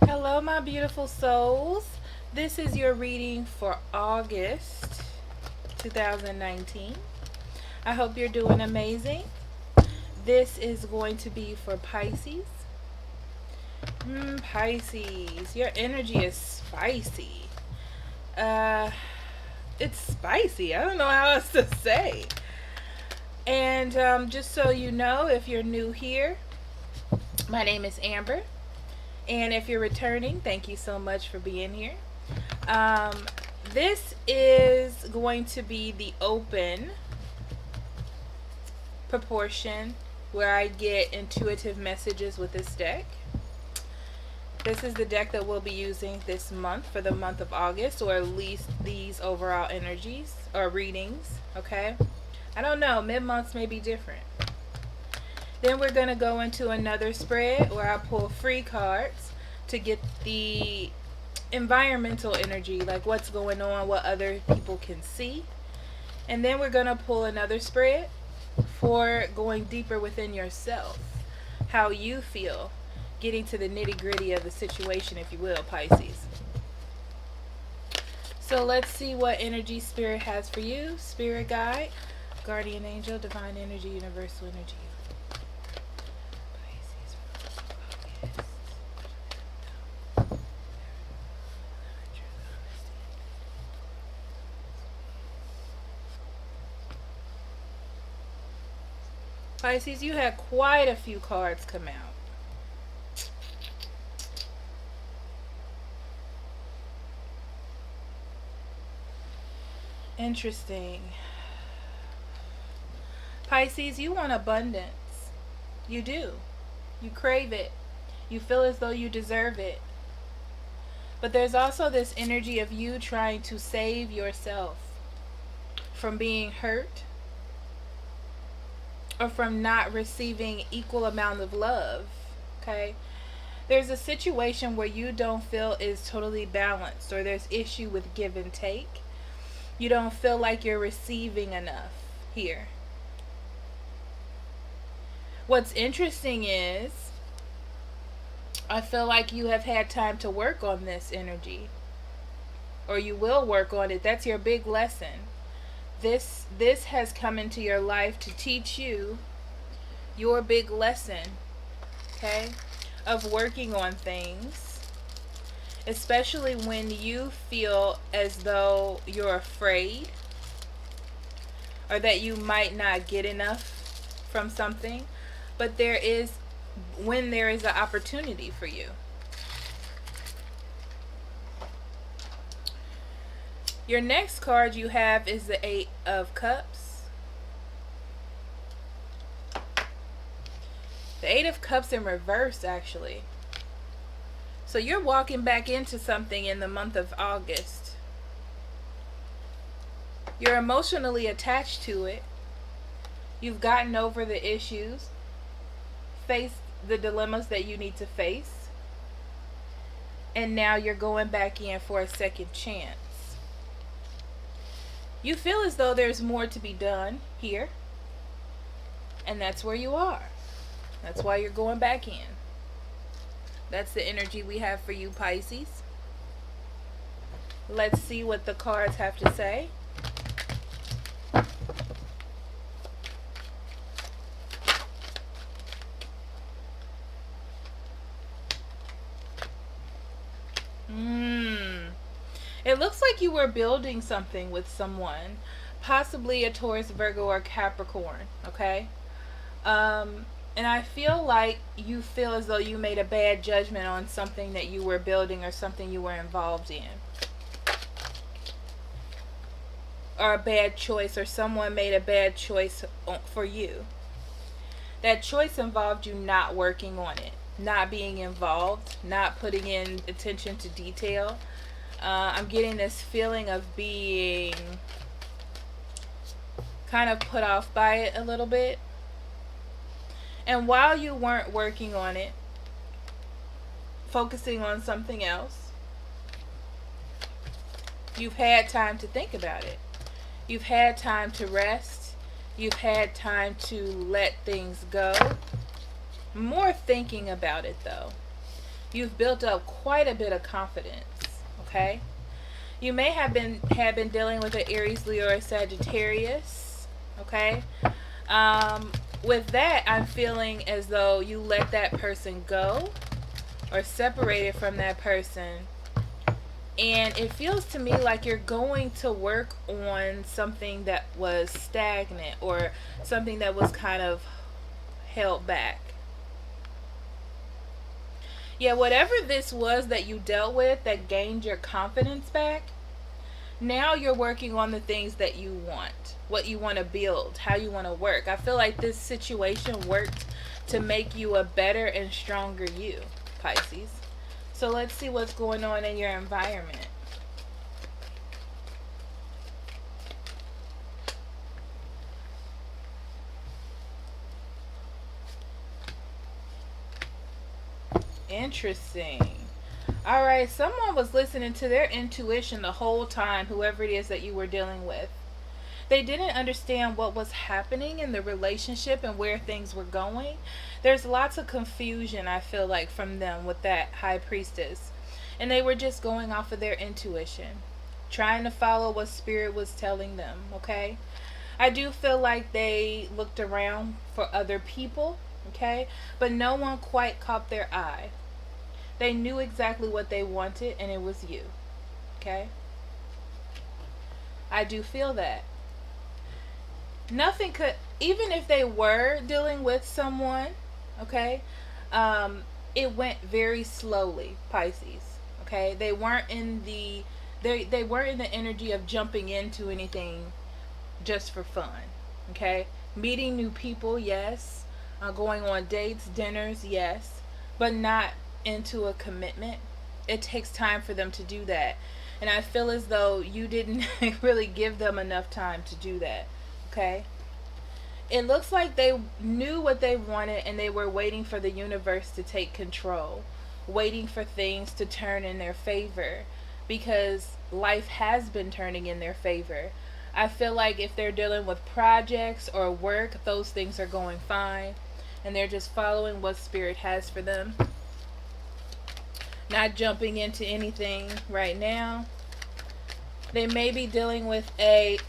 Hello, my beautiful souls. This is your reading for August 2019. I hope you're doing amazing. This is going to be for Pisces. Pisces, your energy is spicy. Uh, it's spicy. I don't know how else to say. And just so you know, if you're new here, my name is Amber. And if you're returning, thank you so much for being here. This is going to be the open proportion where I get intuitive messages with this deck. This is the deck that we'll be using this month for the month of August, or at least these overall energies or readings, okay? I don't know, mid-months may be different. Then we're going to go into another spread where I pull free cards to get the environmental energy, like what's going on, what other people can see. And then we're going to pull another spread for going deeper within yourself, how you feel, getting to the nitty-gritty of the situation, if you will, Pisces. So let's see what energy Spirit has for you. Spirit guide, guardian angel, divine energy, universal energy. Pisces, you had quite a few cards come out. Interesting. Pisces, you want abundance. You do. You crave it. You feel as though you deserve it. But there's also this energy of you trying to save yourself from being hurt, or from not receiving equal amount of love, okay? There's a situation where you don't feel is totally balanced, or there's issue with give and take. You don't feel like you're receiving enough here. What's interesting is, I feel like you have had time to work on this energy, or you will work on it. That's your big lesson. This has come into your life to teach you your big lesson, okay, of working on things, especially when you feel as though you're afraid or that you might not get enough from something. But when there is an opportunity for you. Your next card you have is the Eight of Cups. The Eight of Cups in reverse, actually. So you're walking back into something in the month of August. You're emotionally attached to it. You've gotten over the issues, faced the dilemmas that you need to face, and now you're going back in for a second chance. You feel as though there's more to be done here, and that's where you are. That's why you're going back in. That's the energy we have for you, Pisces. Let's see what the cards have to say. It looks like you were building something with someone, possibly a Taurus, Virgo, or Capricorn, okay? And I feel like you feel as though you made a bad judgment on something that you were building or something you were involved in. Or a bad choice, or someone made a bad choice for you. That choice involved you not working on it, not being involved, not putting in attention to detail. I'm getting this feeling of being kind of put off by it a little bit. And while you weren't working on it, focusing on something else, you've had time to think about it. You've had time to rest. You've had time to let things go. More thinking about it, though. You've built up quite a bit of confidence, okay? You may have been dealing with an Aries, Leo, or Sagittarius, okay? With that, I'm feeling as though you let that person go or separated from that person, and it feels to me like you're going to work on something that was stagnant or something that was kind of held back. Yeah, whatever this was that you dealt with that gained your confidence back, now you're working on the things that you want, what you want to build, how you want to work. I feel like this situation worked to make you a better and stronger you, Pisces. So let's see what's going on in your environment. Interesting. All right, someone was listening to their intuition the whole time, whoever it is that you were dealing with. They didn't understand what was happening in the relationship and where things were going. There's lots of confusion, I feel like, from them with that high priestess. And they were just going off of their intuition, trying to follow what spirit was telling them, okay? I do feel like they looked around for other people, okay? But no one quite caught their eye. They knew exactly what they wanted, and it was you, okay? I do feel that. Nothing could, even if they were dealing with someone, okay, it went very slowly, Pisces, okay? They weren't in the, they weren't in the energy of jumping into anything just for fun, okay? Meeting new people, yes. Going on dates, dinners, yes. But not into a commitment. It takes time for them to do that. And I feel as though you didn't really give them enough time to do that, okay? It looks like they knew what they wanted and they were waiting for the universe to take control, waiting for things to turn in their favor, because life has been turning in their favor. I feel like if they're dealing with projects or work, those things are going fine, and they're just following what spirit has for them, not jumping into anything right now. They may be dealing with a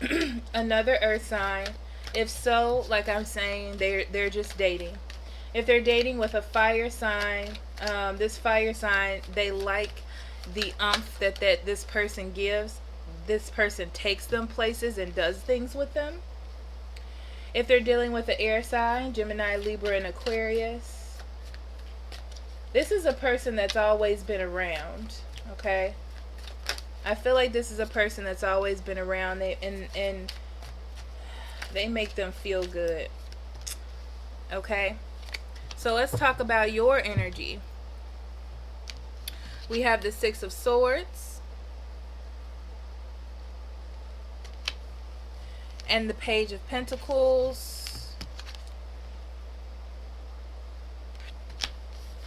another earth sign. If so, like I'm saying, they're just dating. If they're dating with a fire sign, this fire sign, they like the umph that this person gives. This person takes them places and does things with them. If they're dealing with an air sign, Gemini, Libra, and Aquarius, this is a person that's always been around, okay? I feel like this is a person that's always been around, and they make them feel good, okay? So let's talk about your energy. We have the Six of Swords and the Page of Pentacles,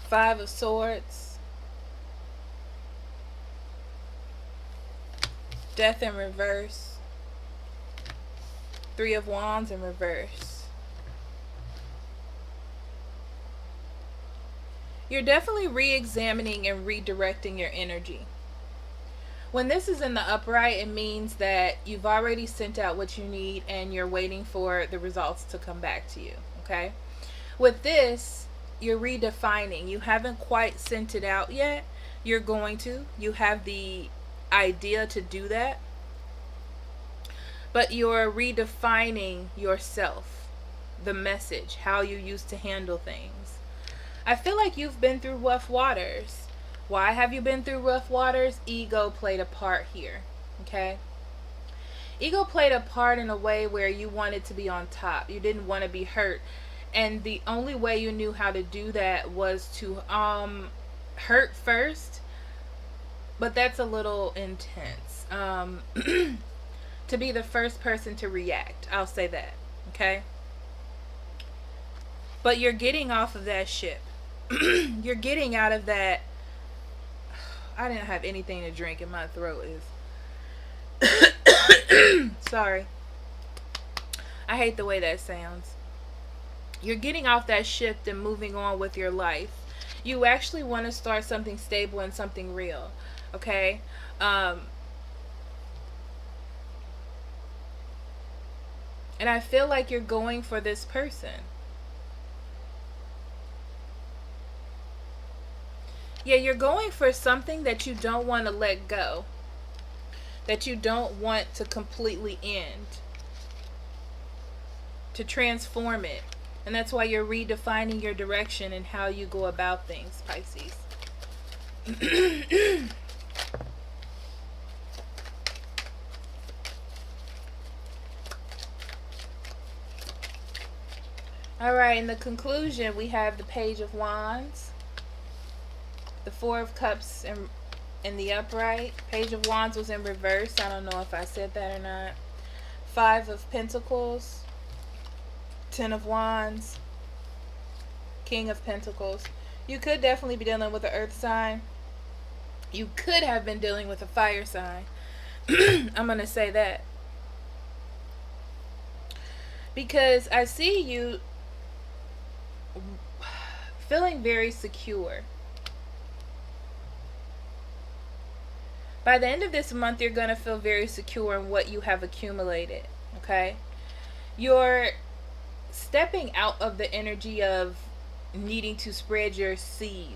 Five of Swords, Death in reverse, Three of Wands in reverse. You're definitely re-examining and redirecting your energy. When this is in the upright, it means that you've already sent out what you need and you're waiting for the results to come back to you, okay? With this, you're redefining. You haven't quite sent it out yet. You're going to. You have the idea to do that. But you're redefining yourself, the message, how you used to handle things. I feel like you've been through rough waters. Why have you been through rough waters? Ego played a part here, okay? Ego played a part in a way where you wanted to be on top. You didn't want to be hurt. And the only way you knew how to do that was to hurt first. But that's a little intense. To be the first person to react. I'll say that, okay? But you're getting off of that ship. You're getting out of that. I didn't have anything to drink and my throat is sorry. I hate the way that sounds. You're getting off that ship and moving on with your life. You actually want to start something stable and something real. Okay? And I feel like you're going for this person. Yeah, you're going for something that you don't want to let go, that you don't want to completely end, to transform it. And that's why you're redefining your direction and how you go about things, Pisces. All right, in the conclusion, we have the Page of Wands, the Four of Cups in the upright. Page of Wands was in reverse. I don't know if I said that or not. Five of Pentacles, Ten of Wands, King of Pentacles. You could definitely be dealing with an earth sign. You could have been dealing with a fire sign. I'm going to say that. Because I see you feeling very secure. By the end of this month, you're going to feel very secure in what you have accumulated. Okay? You're stepping out of the energy of needing to spread your seed.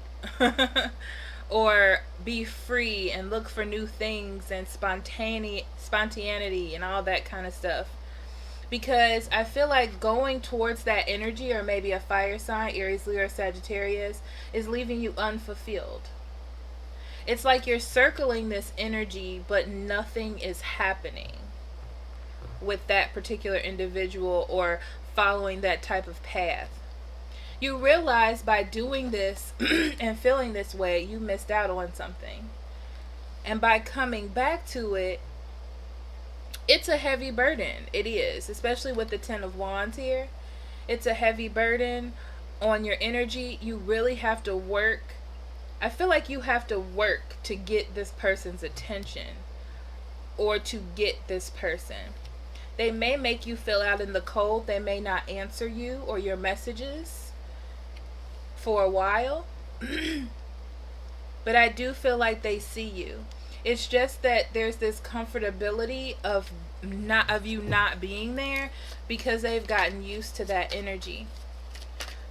Or be free and look for new things and spontaneity and all that kind of stuff. Because I feel like going towards that energy, or maybe a fire sign, Aries, Leo, or Sagittarius, is leaving you unfulfilled. It's like you're circling this energy, but nothing is happening with that particular individual or following that type of path. You realize by doing this and feeling this way, you missed out on something. And by coming back to it, it's a heavy burden. It is, especially with the Ten of Wands here. It's a heavy burden on your energy. You really have to work. I feel like you have to work to get this person's attention, or to get this person. They may make you feel out in the cold. They may not answer you or your messages for a while. But I do feel like they see you. It's just that there's this comfortability of you not being there, because they've gotten used to that energy.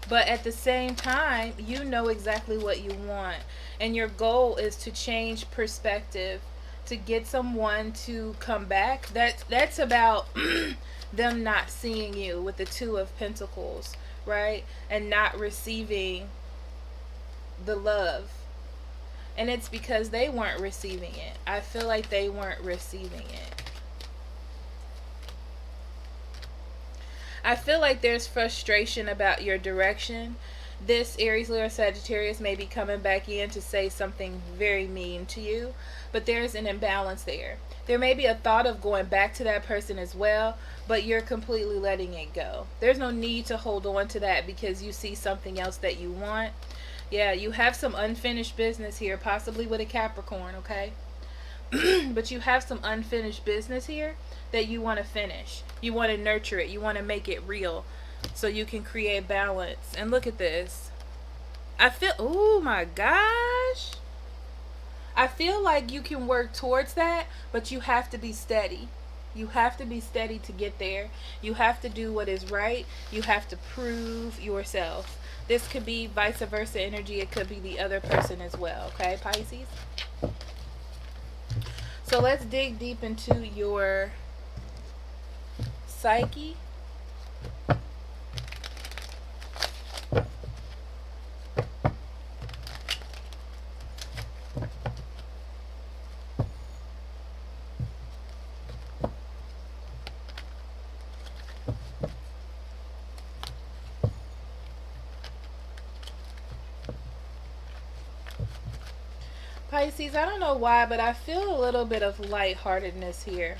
But at the same time, you know exactly what you want, and your goal is to change perspective, to get someone to come back. That's about them not seeing you with the Two of Pentacles, right? And not receiving the love. And it's because they weren't receiving it. I feel like they weren't receiving it. I feel like there's frustration about your direction. This Aries, Leo, Sagittarius may be coming back in to say something very mean to you, but there's an imbalance there. There may be a thought of going back to that person as well, but you're completely letting it go. There's no need to hold on to that because you see something else that you want. Yeah, you have some unfinished business here, possibly with a Capricorn, okay? But you have some unfinished business here that you want to finish. You want to nurture it. You want to make it real so you can create balance. And look at this. I feel, oh my gosh. I feel like you can work towards that, but you have to be steady. You have to be steady to get there. You have to do what is right. You have to prove yourself. This could be vice versa energy. It could be the other person as well. Okay, Pisces? So let's dig deep into your psyche. Pisces, I don't know why, but I feel a little bit of lightheartedness here.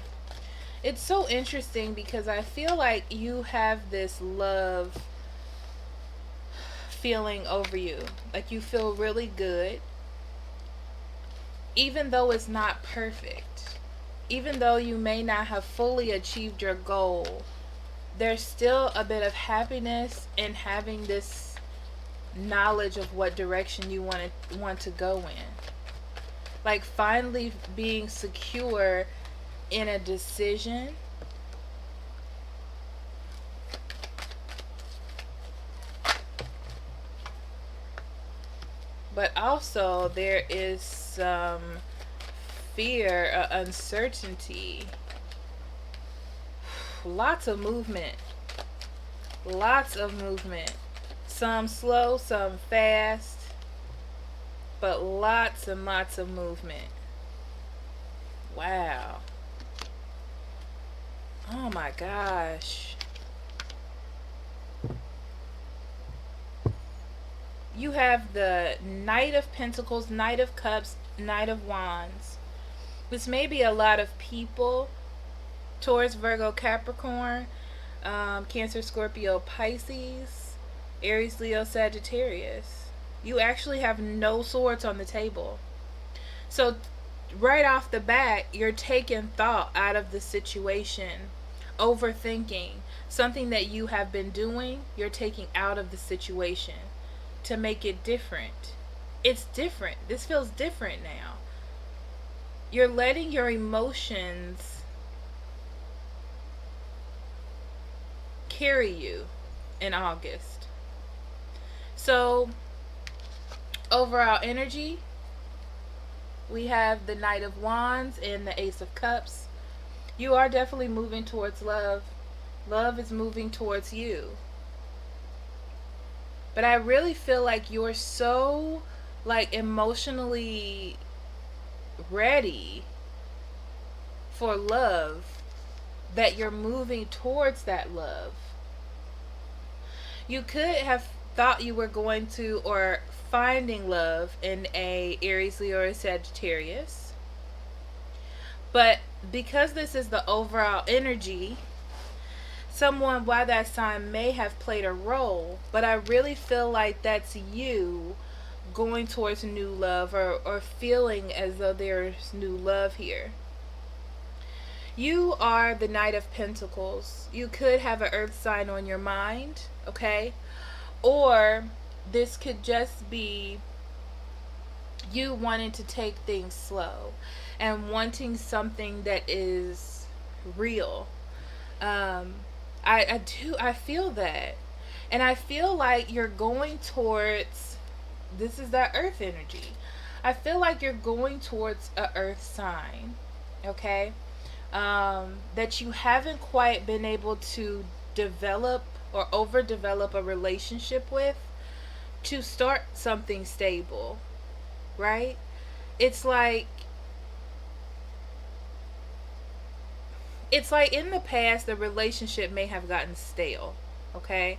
It's so interesting because I feel like you have this love feeling over you. Like you feel really good, even though it's not perfect. Even though you may not have fully achieved your goal, there's still a bit of happiness in having this knowledge of what direction you want to go in. Like finally being secure in a decision. But also there is some fear, uncertainty, lots of movement. Lots of movement. Some slow, some fast, but lots and lots of movement. Wow. Oh my gosh. You have the Knight of Pentacles, Knight of Cups, Knight of Wands. This may be a lot of people. Taurus, Virgo, Capricorn, Cancer, Scorpio, Pisces, Aries, Leo, Sagittarius. You actually have no swords on the table. So right off the bat, you're taking thought out of the situation. Overthinking. Something that you have been doing, you're taking out of the situation to make it different. It's different. This feels different now. You're letting your emotions carry you in August. So, overall energy, we have the Knight of Wands and the Ace of Cups. You are definitely moving towards love. Love is moving towards you. But I really feel like you're so emotionally ready for love that you're moving towards that love. You could have thought you were going to or finding love in a Aries, Leo, or Sagittarius. But because this is the overall energy, someone by that sign may have played a role, but I really feel like that's you going towards new love or feeling as though there's new love here. You are the Knight of Pentacles. You could have an earth sign on your mind, okay? Or this could just be you wanting to take things slow and wanting something that is real. I feel that. And I feel like you're going towards, this is that earth energy. I feel like you're going towards a earth sign, okay? That you haven't quite been able to develop or overdevelop a relationship with to start something stable, right? It's like in the past the relationship may have gotten stale, okay?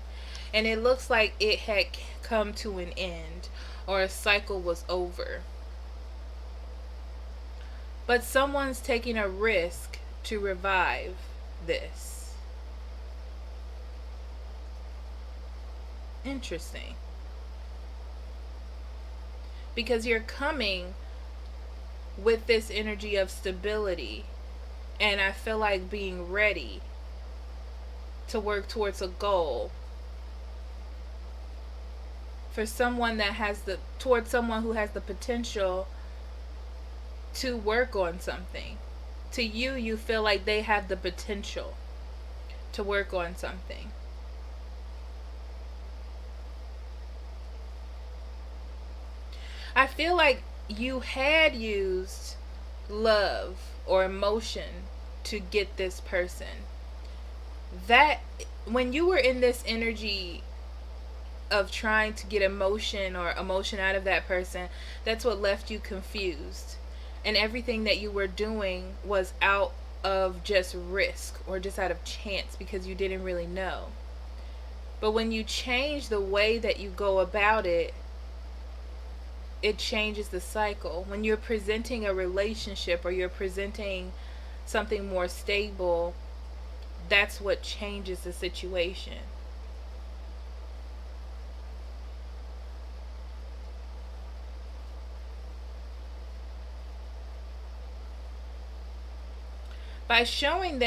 And it looks like it had come to an end or a cycle was over. But someone's taking a risk to revive this. Interesting. Because you're coming with this energy of stability, and I feel like being ready to work towards a goal for someone that has towards someone who has the potential to work on something. To you, you feel like they have the potential to work on something. I feel like you had used love or emotion to get this person. That when you were in this energy of trying to get emotion out of that person, that's what left you confused. And everything that you were doing was out of just risk or just out of chance because you didn't really know. But when you change the way that you go about it, it changes the cycle. When you're presenting a relationship or you're presenting something more stable, that's what changes the situation. By showing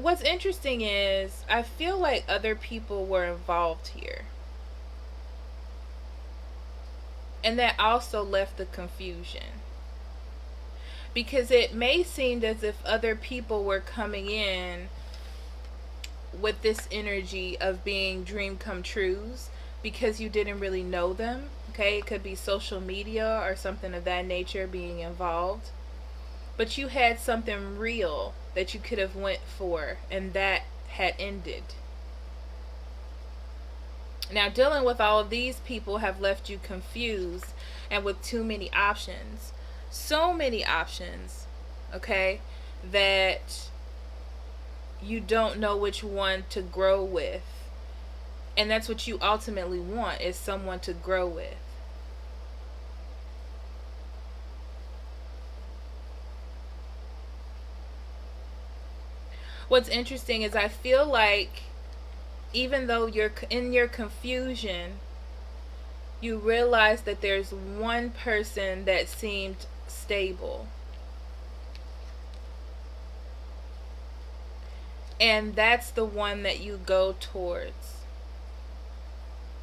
what's interesting is I feel like other people were involved here. And that also left the confusion. Because it may seem as if other people were coming in with this energy of being dream come trues because you didn't really know them. Okay, it could be social media or something of that nature being involved. But you had something real that you could have went for, and that had ended. Now, dealing with all of these people have left you confused and with too many options. So many options, okay, that you don't know which one to grow with. And that's what you ultimately want, is someone to grow with. What's interesting is I feel like even though you're in your confusion, you realize that there's one person that seemed stable. And that's the one that you go towards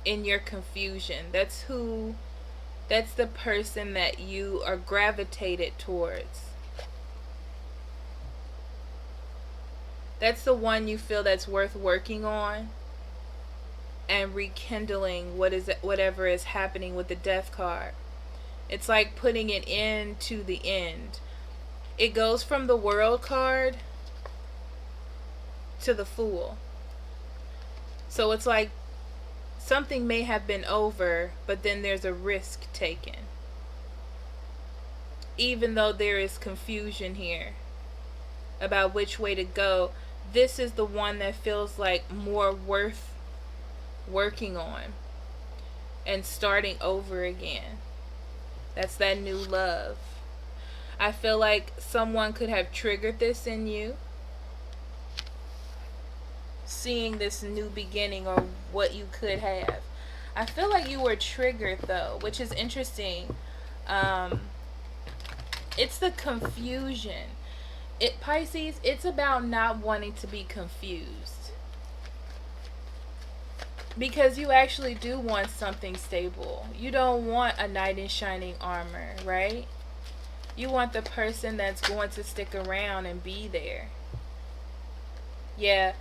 in your confusion. That's the person that you are gravitated towards. That's the one you feel that's worth working on and rekindling whatever is happening with the death card. It's like putting an end to the end. It goes from the world card to the Fool. So it's like something may have been over, but then there's a risk taken. Even though there is confusion here about which way to go, this is the one that feels like more worth working on and starting over again. That's that new love. I feel like someone could have triggered this in you, seeing this new beginning or what you could have. I feel like you were triggered though, which is interesting. It's the confusion. Pisces, it's about not wanting to be confused. Because you actually do want something stable. You don't want a knight in shining armor, right? You want the person that's going to stick around and be there. Yeah,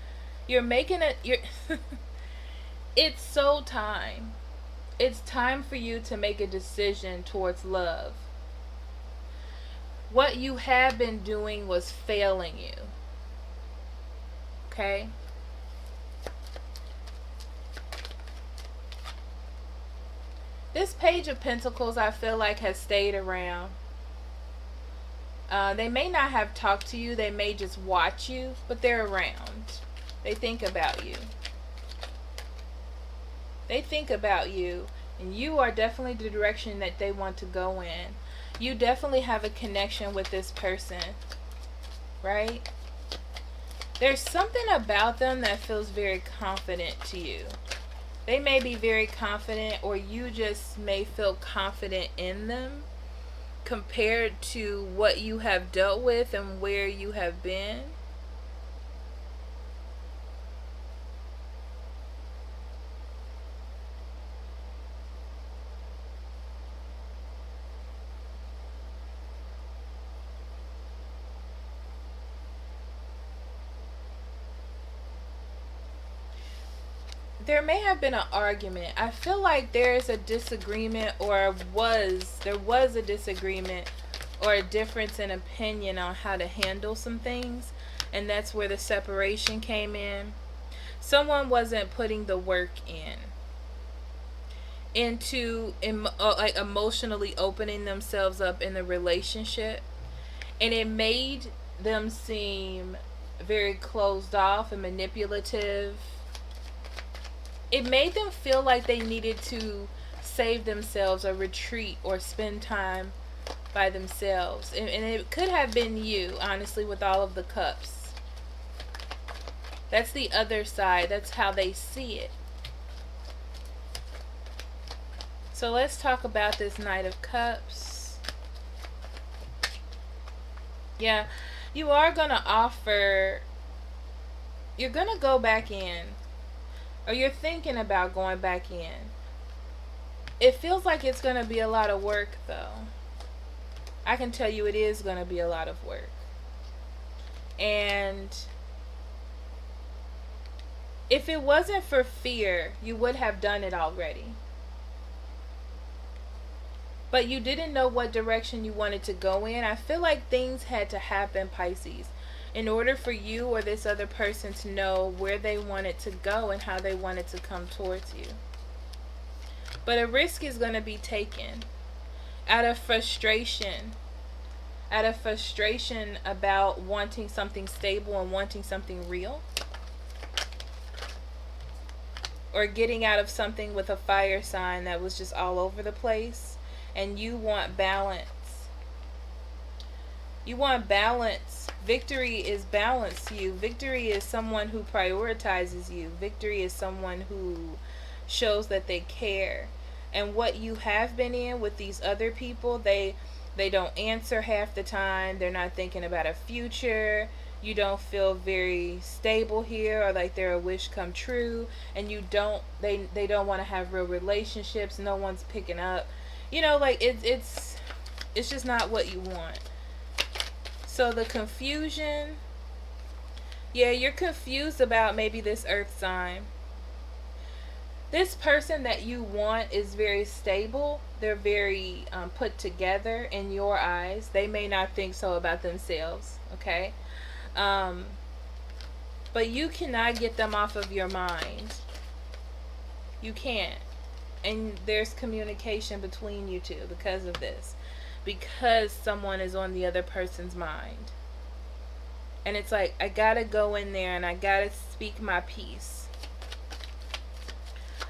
you're making it. It's so time. It's time for you to make a decision towards love. What you have been doing was failing you. Okay? This Page of Pentacles, I feel like, has stayed around. They may not have talked to you. They may just watch you, but they're around. They think about you. They think about you, and you are definitely the direction that they want to go in. You definitely have a connection with this person, right? There's something about them that feels very confident to you. They may be very confident, or you just may feel confident in them compared to what you have dealt with and where you have been. There may have been an argument. I feel like there is a disagreement, or there was a disagreement or a difference in opinion on how to handle some things, and that's where the separation came in. Someone wasn't putting the work into like emotionally opening themselves up in the relationship, and it made them seem very closed off and manipulative. It made them feel like they needed to save themselves or retreat or spend time by themselves. And it could have been you, honestly, with all of the cups. That's the other side. That's how they see it. So let's talk about this Knight of Cups. Yeah, you are going to offer You're going to go back in, or you're thinking about going back in. It feels like it's going to be a lot of work, though. I can tell you it is going to be a lot of work. And if it wasn't for fear, you would have done it already. But you didn't know what direction you wanted to go in. I feel like things had to happen, Pisces, in order for you or this other person to know where they wanted to go and how they wanted to come towards you. But a risk is going to be taken out of frustration. Out of frustration about wanting something stable and wanting something real. Or getting out of something with a fire sign that was just all over the place. And you want balance. You want balance. Victory is balance to you. Victory is someone who prioritizes you. Victory is someone who shows that they care. And what you have been in with these other people, they don't answer half the time. They're not thinking about a future. You don't feel very stable here, or like they're a wish come true. And they don't want to have real relationships. No one's picking up. You know, like it's just not what you want. So the confusion, yeah, you're confused about maybe this earth sign. This person that you want is very stable. They're very put together in your eyes. They may not think so about themselves, okay? But you cannot get them off of your mind. You can't. And there's communication between you two because of this. Because someone is on the other person's mind. And it's like, I gotta go in there and I gotta speak my piece.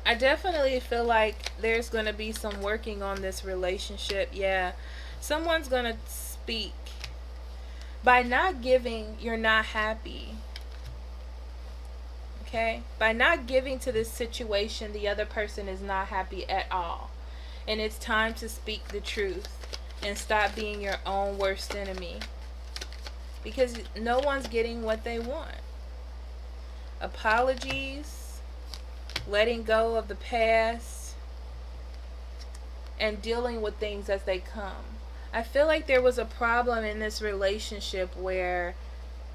I definitely feel like there's gonna be some working on this relationship. Yeah. Someone's gonna speak. By not giving, you're not happy. Okay? By not giving to this situation, the other person is not happy at all. And it's time to speak the truth and stop being your own worst enemy. Because no one's getting what they want. Apologies, letting go of the past, and dealing with things as they come. I feel like there was a problem in this relationship where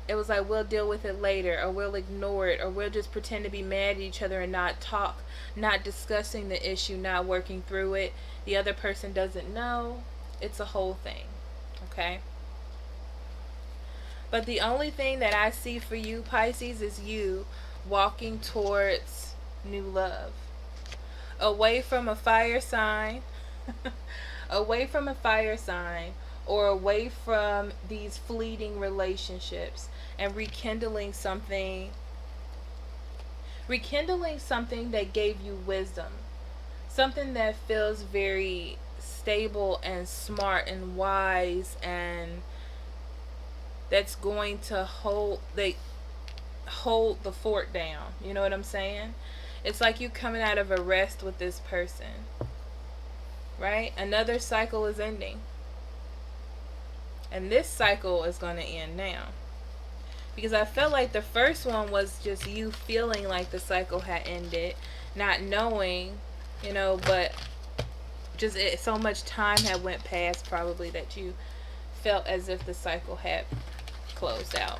it was like, we'll deal with it later, or we'll ignore it, or we'll just pretend to be mad at each other and not talk, not discussing the issue, not working through it. The other person doesn't know. It's a whole thing, okay? But the only thing that I see for you, Pisces, is you walking towards new love. Away from a fire sign, away from a fire sign, or away from these fleeting relationships, and rekindling something that gave you wisdom, something that feels very stable and smart and wise, and that's going to hold the fort down. You know what I'm saying? It's like you coming out of a rest with this person, right? Another cycle is ending. And this cycle is going to end now. Because I felt like the first one was just you feeling like the cycle had ended, not knowing, but just so much time had went past probably that you felt as if the cycle had closed out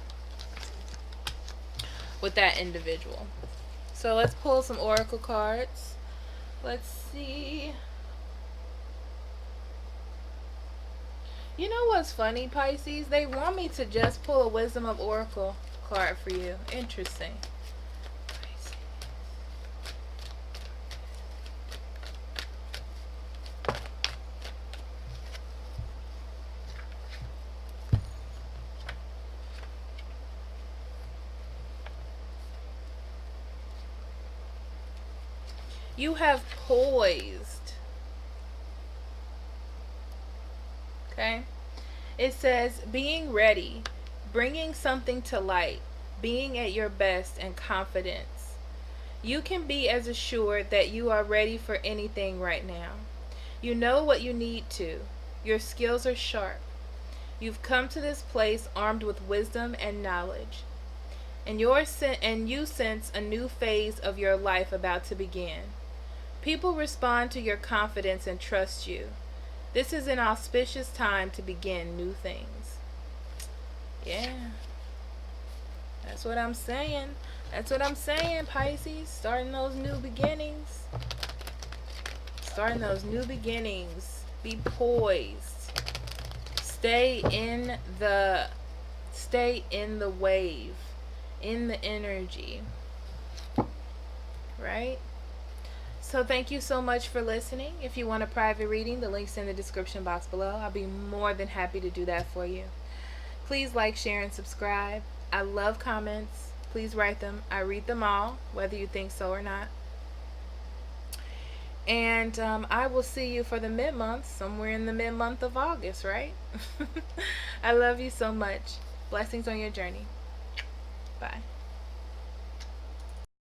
with that individual. So let's pull some oracle cards. Let's see. You know what's funny, Pisces? They want me to just pull a Wisdom of Oracle card for you. Interesting. You have poised. Okay? It says being ready, bringing something to light, being at your best and confidence. You can be as assured that you are ready for anything right now. You know what you need to. Your skills are sharp. You've come to this place armed with wisdom and knowledge. and you sense a new phase of your life about to begin. People respond to your confidence and trust you. This is an auspicious time to begin new things. Yeah. That's what I'm saying. That's what I'm saying, Pisces. Starting those new beginnings. Starting those new beginnings. Be poised. Stay in the wave, in the energy. Right? So thank you so much for listening. If you want a private reading, the link's in the description box below. I'll be more than happy to do that for you. Please like, share, and subscribe. I love comments. Please write them. I read them all, whether you think so or not. And I will see you for the mid-month, somewhere in the mid-month of August, right? I love you so much. Blessings on your journey. Bye.